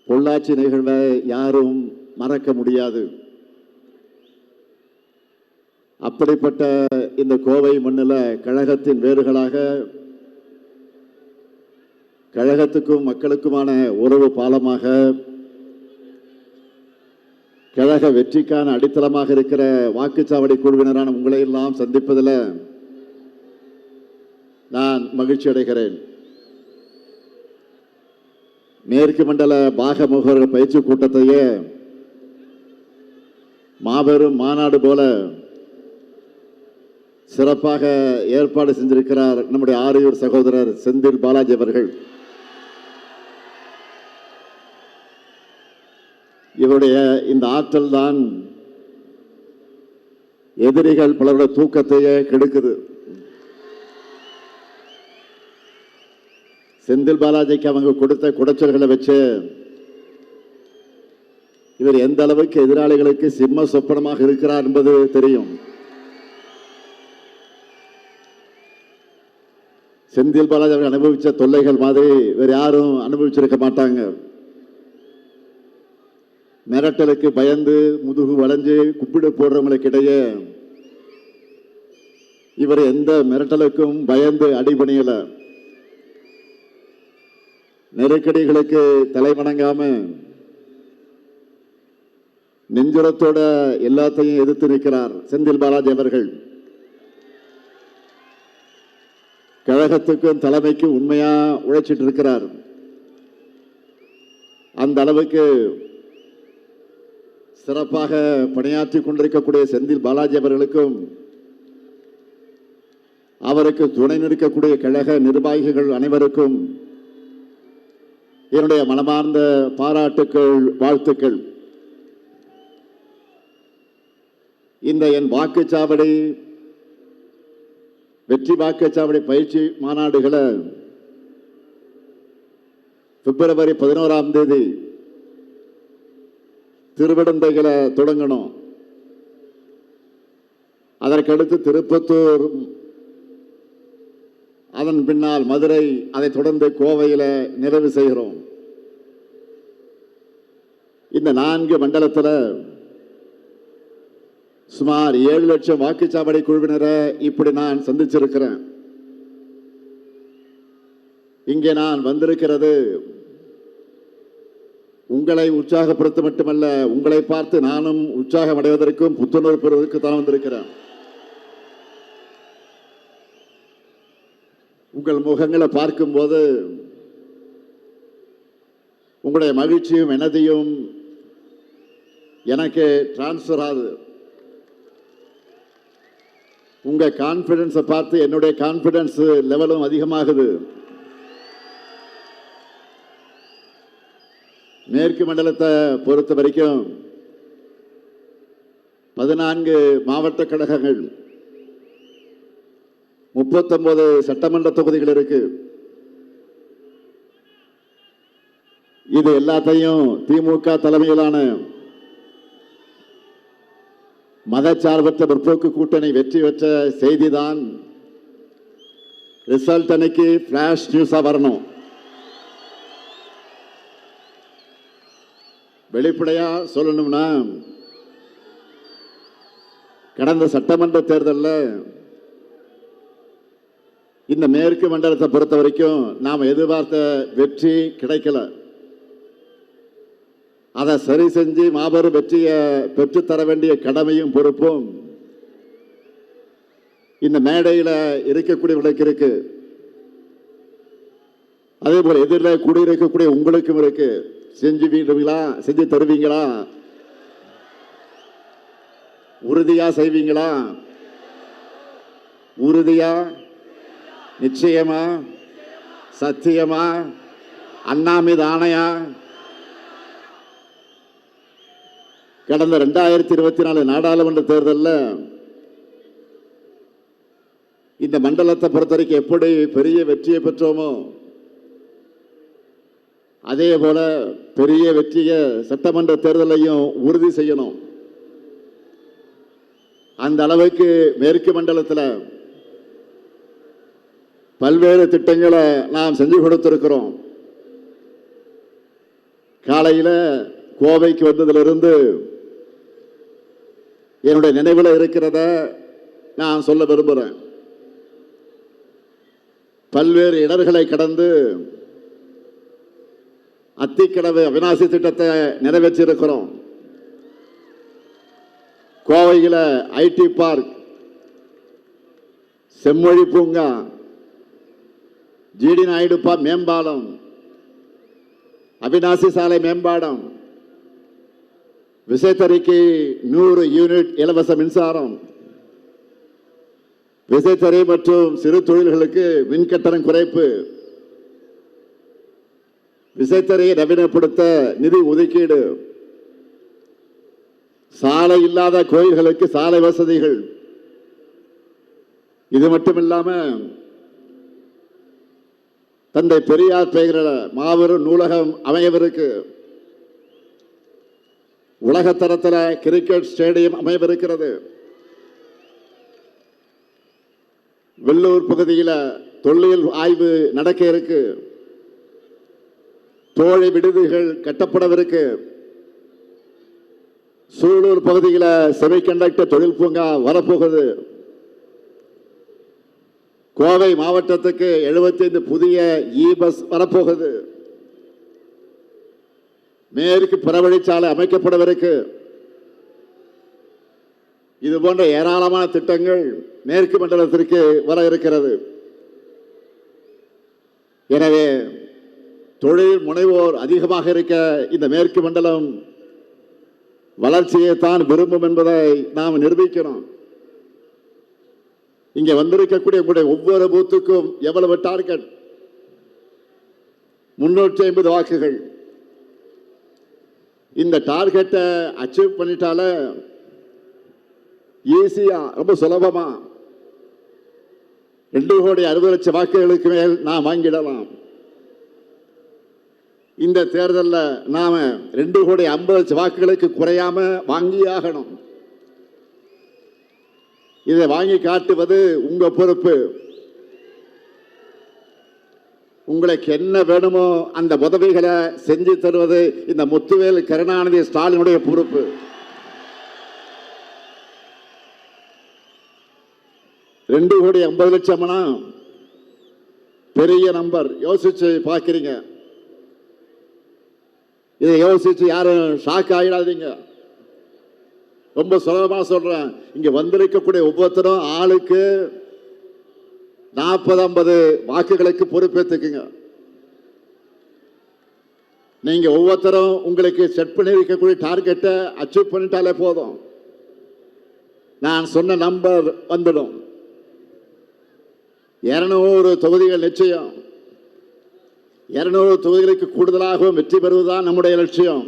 பொள்ளாச்சி நிகழ்வை யாரும் மறக்க முடியாது. அப்படிப்பட்ட இந்த கோவை மண்ணில் கழகத்தின் வேர்களாக கழகத்துக்கும் மக்களுக்குமான உறவு பாலமாக கழக வெற்றிக்கான அடித்தளமாக இருக்கிற வாக்குச்சாவடி குழுவினரான உங்களை எல்லாம் சந்திப்பதில் நான் மகிழ்ச்சி அடைகிறேன். மேற்கு மண்டல பாக முகவர்கள் பயிற்சி கூட்டத்தையே மாபெரும் மாநாடு போல சிறப்பாக ஏற்பாடு செஞ்சிருக்கிறார் நம்முடைய ஆரியூர் சகோதரர் செந்தில் பாலாஜி அவர்கள். இவருடைய இந்த ஆற்றல் தான் எதிரிகள் பலருடைய தூக்கத்தையே கெடுக்குது. செந்தில் பாலாஜிக்கு அவங்க கொடுத்த குடைச்சல்களை வச்சு இவர் எந்த அளவுக்கு எதிராளிகளுக்கு சிம்ம சொப்பனமாக இருக்கிறார் என்பது தெரியும். செந்தில் பாலாஜி அவர்கள் அனுபவிச்ச தொல்லைகள் மாதிரி வேறு யாரும் அனுபவிச்சிருக்க மாட்டாங்க. மிரட்டலுக்கு பயந்து முதுகு வளைஞ்சு குப்பிடு போடுறவங்களுக்கு இடையே இவர் எந்த மிரட்டலுக்கும் பயந்து அடிபணியல. நெருக்கடிகளுக்கு தலை வணங்காம நெஞ்சுரத்தோட எல்லாத்தையும் எதிர்த்து நிற்கிறார் செந்தில் பாலாஜி அவர்கள். கழகத்துக்கும் தலைமைக்கும் உண்மையா உழைச்சிட்டு இருக்கிறார். அந்த அளவுக்கு சிறப்பாக பணியாற்றி கொண்டிருக்கக்கூடிய செந்தில் பாலாஜி அவர்களுக்கும் அவருக்கு துணை நிற்கக்கூடிய கழக நிர்வாகிகள் அனைவருக்கும் என்னுடைய மனமார்ந்த பாராட்டுக்கள், வாழ்த்துக்கள். இந்த என் வாக்குச்சாவடி வெற்றி வாக்குச்சாவடி பயிற்சி மாநாடுகளை பிப்ரவரி 11ஆம் தேதி திருவிடந்தைகளை தொடங்கணும். அதற்கடுத்து திருப்பத்தூர், அதன் பின்னால் மதுரை, அதை தொடர்ந்து கோவையில் நிறைவு செய்கிறோம். இந்த 4 மண்டலத்தில் சுமார் 7 லட்சம் வாக்குச்சாவடி குழுவினரை இப்படி நான் சந்திச்சிருக்கிறேன். இங்கே நான் வந்திருக்கிறது உங்களை உற்சாகப்படுத்த மட்டுமல்ல, உங்களை பார்த்து நானும் உற்சாகம் அடைவதற்கும் புத்துணர்வு பெறுவதற்கு தான் வந்திருக்கிறேன். உங்கள் முகங்களை பார்க்கும்போது உங்களுடைய மகிழ்ச்சியும் எனதையும் எனக்கு டிரான்ஸ்ஃபர் ஆகுது. உங்க கான்பிடன்ஸை பார்த்து என்னுடைய கான்பிடன்ஸ் லெவலும் அதிகமாகுது. மேற்கு மண்டலத்தை பொறுத்த வரைக்கும் 14 மாவட்ட கழகங்கள், 39 சட்டமன்ற தொகுதிகள் இருக்கு. இது எல்லாத்தையும் திமுக தலைமையிலான மதச்சார்பற்ற முற்போக்கு கூட்டணி வெற்றி பெற்ற செய்திதான் ரிசல்ட் அன்னைக்கு பிளாஷ் நியூஸா வரணும். வெளிப்படையா சொல்லணும்னா, கடந்த சட்டமன்ற தேர்தலில் இந்த மேற்கு மண்டலத்தை பொறுத்த வரைக்கும் நாம் எதிர்பார்த்த வெற்றி கிடைக்கல. அதை சரி செஞ்சு மாபெரும் வெற்றியை பெற்றுத்தர வேண்டிய கடமையும் பொறுப்பும் இந்த மேடையில் இருக்கக்கூடியவர்களுக்கு இருக்கு. அதே போல எதிரில் கூடியிருக்கக்கூடிய உங்களுக்கும் இருக்கு. செஞ்சுவீங்களா? செஞ்சு தருவீங்களா? உறுதியா செய்வீங்களா? உறுதியா, நிச்சயமா, சத்தியமா, அண்ணா மீது ஆணையா? கடந்த 2024 நாடாளுமன்ற தேர்தலில் இந்த மண்டலத்தை பொறுத்த வரைக்கும் எப்படி பெரிய வெற்றியை பெற்றோமோ அதே போல பெரிய வெற்றியை சட்டமன்ற தேர்தலையும் உறுதி செய்யணும். அந்த அளவுக்கு மேற்கு மண்டலத்தில் பல்வேறு திட்டங்களை நாம் செஞ்சு கொடுத்திருக்கிறோம். காலையில் கோவைக்கு வந்ததிலிருந்து என்னுடைய நினைவில் இருக்கிறத நான் சொல்ல விரும்புகிறேன். பல்வேறு இடர்களை கடந்து அத்திக்கடவு அவிநாசி திட்டத்தை நிறைவேற்றியிருக்கிறோம். கோவையில் ஐடி பார்க், செம்மொழி பூங்கா, ஜிடி நாயுடு மேம்பாலம், அவிநாசி சாலை மேம்பாலம், விசைத்தறிக்கு 100 யூனிட் இலவச மின்சாரம், விசைத்தறி மற்றும் சிறு தொழில்களுக்கு மின்கட்டணம் குறைப்பு, விசைத்தறியை நவீனப்படுத்த நிதி ஒதுக்கீடு, சாலை இல்லாத கோயில்களுக்கு சாலை வசதிகள். இது மட்டுமில்லாம தந்தை பெரியார் பெயரில் மாபெரும் நூலகம் அமையவிருக்கு. உலகத்தரத்தில் கிரிக்கெட் ஸ்டேடியம் அமையவிருக்கிறது. வெள்ளூர் பகுதியில் தொல்லியல் ஆய்வு நடக்க இருக்கு. தோழி விடுதிகள் கட்டப்படவிருக்கு. சூலூர் பகுதியில் செமிகண்டக்டர் தொழில் பூங்கா வரப்போகுது. கோவை மாவட்டத்துக்கு 75 புதிய பஸ் வரப்போகுது. மேற்கு புறவழிச்சாலை அமைக்கப்படவிருக்கு. இது போன்ற ஏராளமான திட்டங்கள் மேற்கு மண்டலத்திற்கு வர இருக்கிறது. எனவே தொழில் முனைவோர் அதிகமாக இருக்க இந்த மேற்கு மண்டலம் வளர்ச்சியை தான் விரும்பும் என்பதை நாம் நிரூபிக்கணும். இங்கே வந்திருக்கக்கூடிய உங்களுடைய ஒவ்வொரு பூத்துக்கும் எவ்வளவு டார்கெட்? 350 வாக்குகள். இந்த டார்கெட்டை அச்சீவ் பண்ணிட்டால ஈஸியா, ரொம்ப சுலபமா 2,60,00,000 வாக்குகளுக்கு மேல் நாம் வாங்கிடலாம். இந்த தேர்தலில் நாம 2,50,00,000 வாக்குகளுக்கு குறையாம வாங்கியாகணும். இதை வாங்கி காட்டுவது உங்க பொறுப்பு. உங்களுக்கு என்ன வேணுமோ அந்த உதவிகளை செஞ்சு தருவது இந்த முத்துவேல் கருணாநிதி ஸ்டாலினுடைய பொறுப்பு. $2,50,00,000 பெரிய நம்பர். யோசிச்சு பார்க்கிறீங்க. இதை யோசிச்சு யாரும் ஷாக் ஆகிடாதீங்க. ரொம்ப சுலபமாக சொல்றேன். இங்க வந்திருக்கக்கூடிய ஒவ்வொருத்தரும் ஆளுக்கு 40-50 வாக்குகளுக்கு பொறுப்பேற்றுக்குங்க. நீங்க ஒவ்வொருத்தரும் உங்களுக்கு செட் பண்ணி இருக்கக்கூடிய டார்கெட்டை அச்சீவ் பண்ணிட்டாலே போதும். நான் சொன்ன நம்பர் வந்துடும். 200 தொகுதிகள் நிச்சயம். 200 தொகுதிகளுக்கு கூடுதலாகவும் வெற்றி பெறுவதுதான் நம்முடைய லட்சியம்.